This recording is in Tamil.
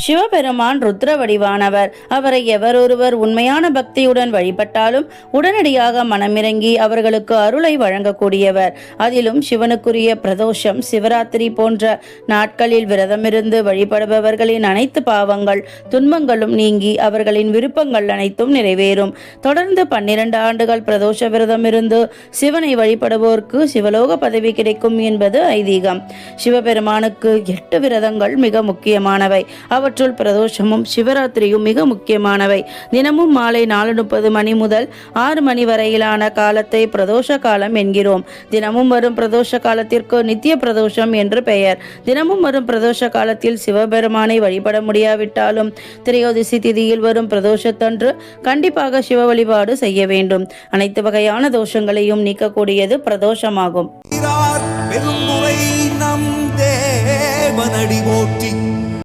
சிவபெருமான் ருத்ர வடிவானவர். அவரை எவரொருவர் உண்மையான பக்தியுடன் வழிபட்டாலும் உடனடியாக மனமிறங்கி அவர்களுக்கு அருளை வழங்கக்கூடியவர். அதிலும் சிவனுக்குரிய பிரதோஷம், சிவராத்திரி போன்ற நாட்களில் விரதமிருந்து வழிபடுபவர்களின் அனைத்து பாவங்கள், துன்பங்களும் நீங்கி அவர்களின் விருப்பங்கள் அனைத்தும் நிறைவேறும். தொடர்ந்து 12 ஆண்டுகள் பிரதோஷ விரதமிருந்து சிவனை வழிபடுவோருக்கு சிவலோக பதவி கிடைக்கும் என்பது ஐதீகம். சிவபெருமானுக்கு 8 விரதங்கள் மிக முக்கியமானவை. அவற்றுள் பிரதோஷமும் சிவராத்திரியும் மிக முக்கியமானவை. தினமும் மாலை 4:30 மணி முதல் 6 மணி வரையிலான காலத்தை பிரதோஷ காலம் என்கிறோம். தினமும் வரும் பிரதோஷ காலத்திற்கு நித்திய பிரதோஷம் என்று பெயர். தினமும் வரும் பிரதோஷ காலத்தில் சிவபெருமானை வழிபட முடியாவிட்டாலும் திரையோதிசி திதியில் வரும் பிரதோஷத்தன்று கண்டிப்பாக சிவ வழிபாடு செய்ய வேண்டும். அனைத்து வகையான தோஷங்களையும் நீக்கக்கூடியது பிரதோஷமாகும். பெருந்துரை நம் தேவனடி போற்றி